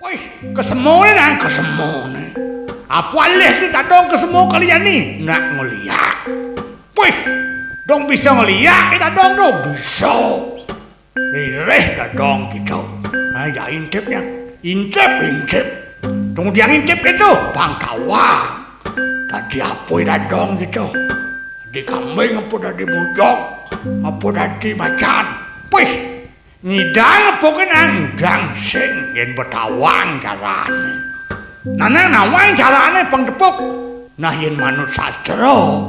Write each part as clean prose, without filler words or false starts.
Wih, kesemone nang kesemone. Apa alih kita dong kesemo kalian nih? Nak ngeliat. Wih, dong bisa ngeliat kita dong bisa. Rireh kita dong gitu. Ya intipnya, intip. Kemudian intip itu bang tawang. Tadi apa kita dong gitu. Di kambing apa tadi bujok, apa tadi macan. Wih, ngidang apa kena ngidang sing yen betawang carane. Nana nawang carane pangdepuk. Nah yen manut sastra.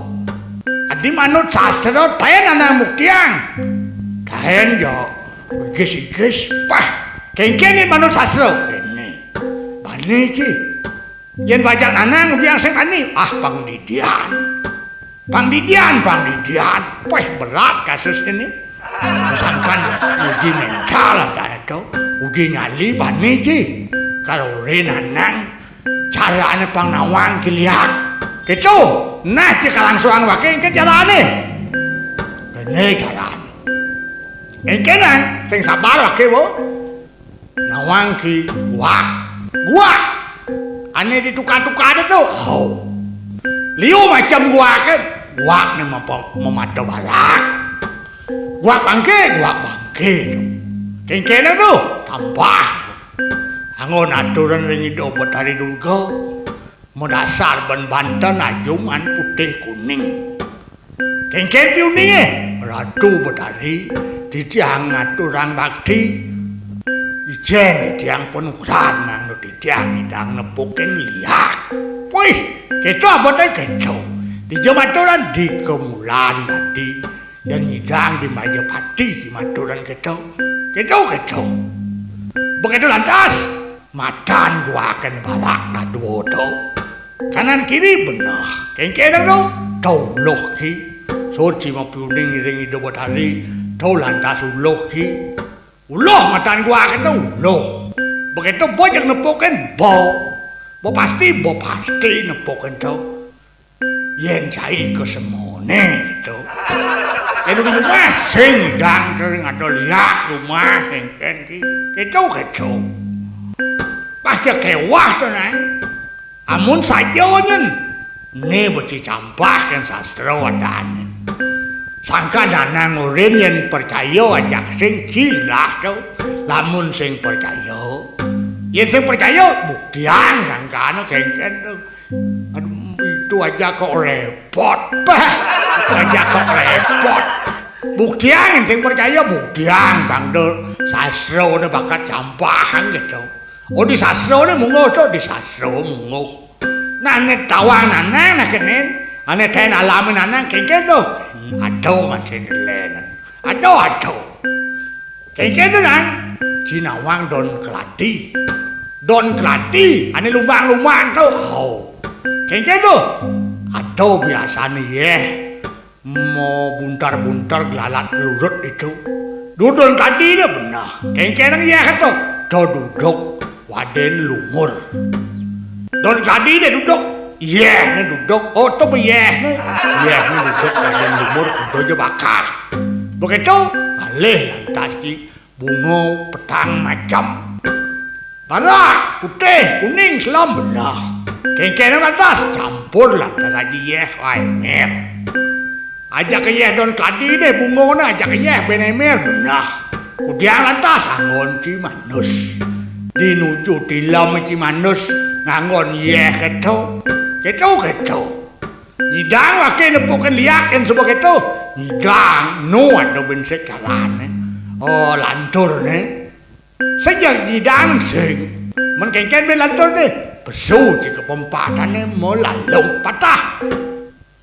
Adi manut sastra tayen nana muktiang. Tayen yo igis pah. Kengkene manut sastra kene. Bane iki. Yen bajak nana muktiang sing ani pangdidian. Pangdidian. Wah berat kasus ini. Misalkan uji mental ada itu, uji nyali bani ki. Kalau renanang carane pangnawang kilihat. Gitu. Nah jika langsung wae ke carane. Kene carane. Kene sing sabar wae wo. Nawang ki gua. Ane ditukar-tukar itu. Liu macam gua kan. Gua ni memado barak. Gua bangke. Kengkene tu tambah. Angon aturan ring hidup betari dulgo. Modasar ban Banten ajuman putih kuning. Kengken piuninge ratu betari ditiang aturan bakti. Ijen ditiang penuran nang ditiang idang nepukin lihat. Wih, kita apa keco. Di jematuran di kemulan tadi yang hidang di Majapahit di maturan keco. Begitu lantas matan gua akan barak na dua tau. Kanan kiri benar. Kengkene dong tauloh ki. Soci mau piuning ring hidup hari tau lantas uloh ki. Uloh matan gua akan tau uloh. Begitu banyak nepokan bo pasti nepokan tau. Yen cai kesemone gitu. Yen di rumah sing dang sering ada lihat rumah kengken ki. Keco. Pasti kewas tuh nang. Amun saja nyen. Ini beti campahkan sastra wadane. Sangka dana ngurin yen percaya ajak sing gila tuh. Lamun sing percaya. Yen sing percaya buktian sangkana kengken tuh. Aduh itu aja kok repot. Buktian sing percaya buktian Bang Dul. Sastra udah bakat campahan gitu. Oh di sastra udah mungo tuh di sastra mungo. Nah ane tawang nana kenen. Ane ten alamin nana kengken tuh. Aduh masih nelenan. Aduh. Kengken tuh nang. Cinawang don keladi. Ane lumbang tuh. Kengken tuh. Aduh biasa nih ya. Mau buntar-buntar gelalat lurut itu. Duduk tadi dia benar. Kengken ya kan tuh. Duduk. Waden lumur. Don tadi dia duduk. Nih duduk. Oh tuh nih duduk. Waden lumur. Udah bakar. Begitu. Alih lantas ki. Bunga petang macam. Merah, putih, kuning, selam benar. Kengkene lantas campur lah lagi mer. Ajak ke don tadi deh bungona ajak ke benemer benar. Kemudian lantas angon Cimanus. Dinuju tilam Cimanus ngangon keto. Nidang wakil nepukan liak yang sebab keto. Nidang nuan do bensek carane. Oh lantur ne. Sejak nidang sing. Menkengken ben lantur deh. Pesu jika pempatannya melalung patah.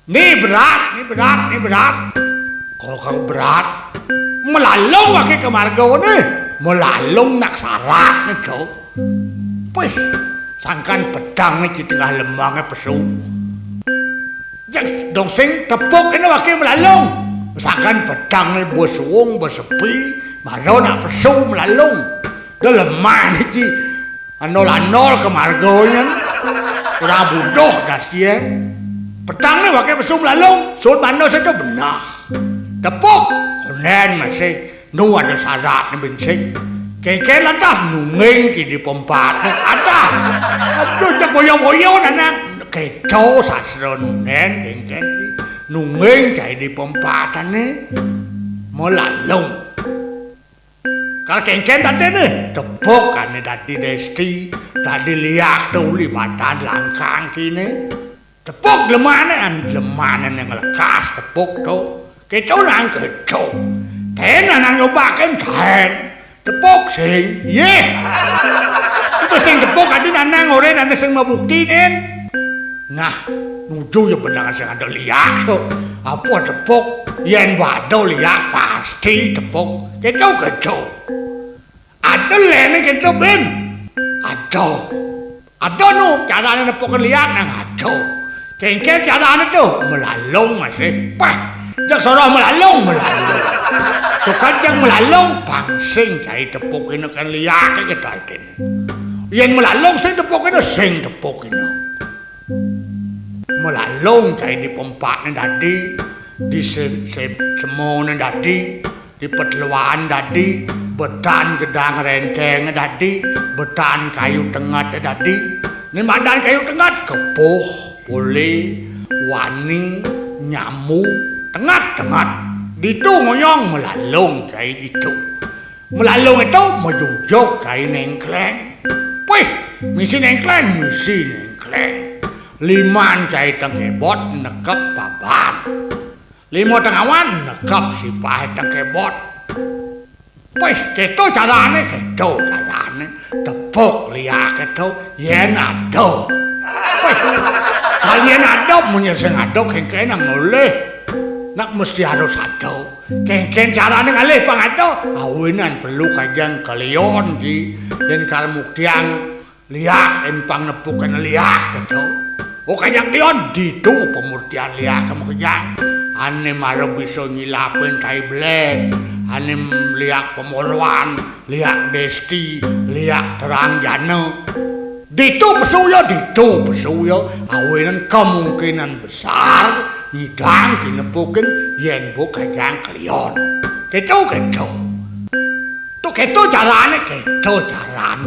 Ini berat. Kalau kau berat, melalung wakil ke margo nih. Melalung nak sarat nih kau. Wih, sangkan pedang nih di tengah lembangnya pesu. Yang dong sing tepuk ini wakil melalung. Sangkan pedang nih bersuung, bersepi. Maro nak pesu melalung. Dah lemah nih anol-anol ke margonya. Kurang bodoh dah dia. Petang ni pakai pesum lalung. Sun mana saja benar. Tepuk. Konen masih. Nu ada syarat ni bensik. Keke latah nungeng ki di pempat ada. Aduh cak boyo-boyo nana keco sastra nungeng kengken ki nungeng kai di pempatan nih melalung. Kalau kengken tadi nih tepuk kan tadi desti tadi liak tuh libatan langkang kini tepuk lemanan yang lekas tepuk tuh keco nang keco ten nang nyobakan ten tepuk sing ye itu sing tepuk adi nang ore nang sing mabuktiin nah nuju ya benar sing ada liak tuh apa tepuk yen wado liak pasti tepuk keco ada lene keco ben ada nu caranya tepuk liak nang ada kengken caranya tuh melalung masih pah jak soro melalung tukang yang melalung pangsing cai tepuk ini kan liak ke daden yen melalung sing tepuk ini sing tepuk ini melalung cai di pempatnya tadi di semuanya tadi di petluan tadi betan gedang renceng tadi betan kayu tengah tadi ini badan kayu tengah kepuh pulih wani nyamuk tengah ditu ngoyong melalung kayak gitu melalung itu mejujuk kayak nengkleng wih misi nengkleng liman kayak tengkebot nekep babat lima tengawan nekep si pahet tengkebot wih gitu caranya tepuk liak itu yen ado wih kalian ado menyeseng ado kengkeng nang noleh nak mesti harus ada kengken caranya ngalih pang ada awinan perlu kajang kalion di dan kalmuktiang liak empang nepukan liak gitu oh kajang lion ditu pemurtian liak kamu kejang ane maro bisa ngilapin kai blek ane liak pemorwan liak desti liak terang jana ditu pesuyo awinan kemungkinan besar nyidang dinepukin yen bu kajang kalion keco tuh keco carane jalan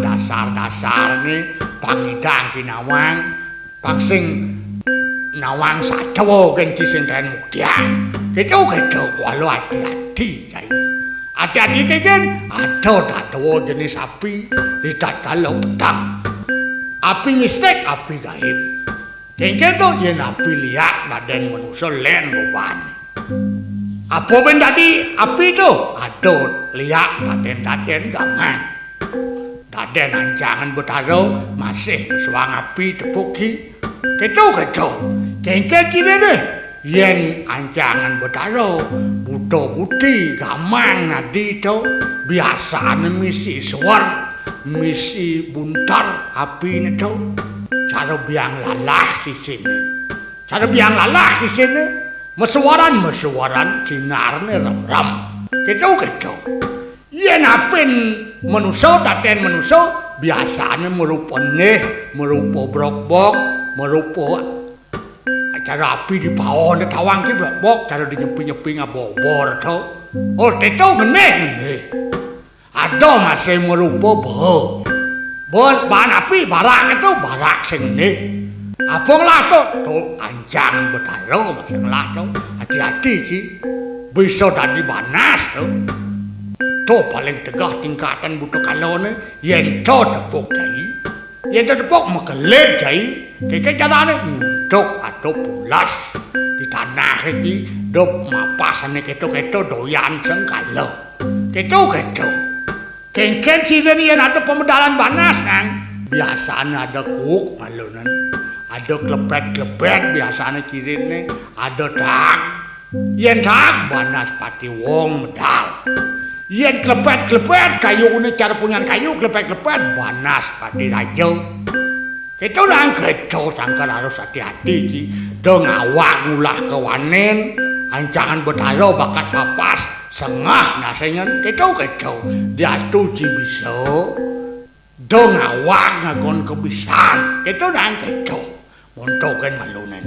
dasar nih pangidang kinawang pangsing nawang sadewo kan sing den muktian keco kualo hati-hati hati-hati kan ada dadewo jenis api lidat kalau petang api mistek api gaib kengken tuh yen api liak badan manusia len beban apa ben tadi api tuh adot liak daden gaman daden anjangan betaro masih suang api tepuki keco kengken kini deh yen anjangan betaro buto buti gaman nadi tuh biasanya misi suar misi buntar api itu cara biang lalah di sini mesuaran sinarnya ram gitu yen apin manusia daten manusia biasanya merupa brok-bok merupa cara api di bawah tawang ki brok-bok cara dinyepi-nyepi ngabobor to oh itu meneh ada masih merupa bahan api barak itu barak sing ini abang lah tuh anjang betaro masih lah tuh hati-hati sih bisa tadi panas tuh paling tegah tingkatan butuh kalau nih yang tepuk jai yang tepuk mekelip jai kayak caranya untuk atau pulas di tanah ini dok mapasannya gitu doyan sengkalo gitu kengken sih ini ada pemedalan panas kan biasanya ada kuk malunan ada klepet biasanya kirinnya ada tak yen tak panas pati wong medal yen klepet kayu ini cara punya kayu klepet panas pati rajo itu lah keco sangka harus hati-hati sih dong awak ngulah kewanen ancangan betaro bakat papas sengah nasanya keco dia tuji bisa dong awak ngakon kebisan itu nang keco montokan malunan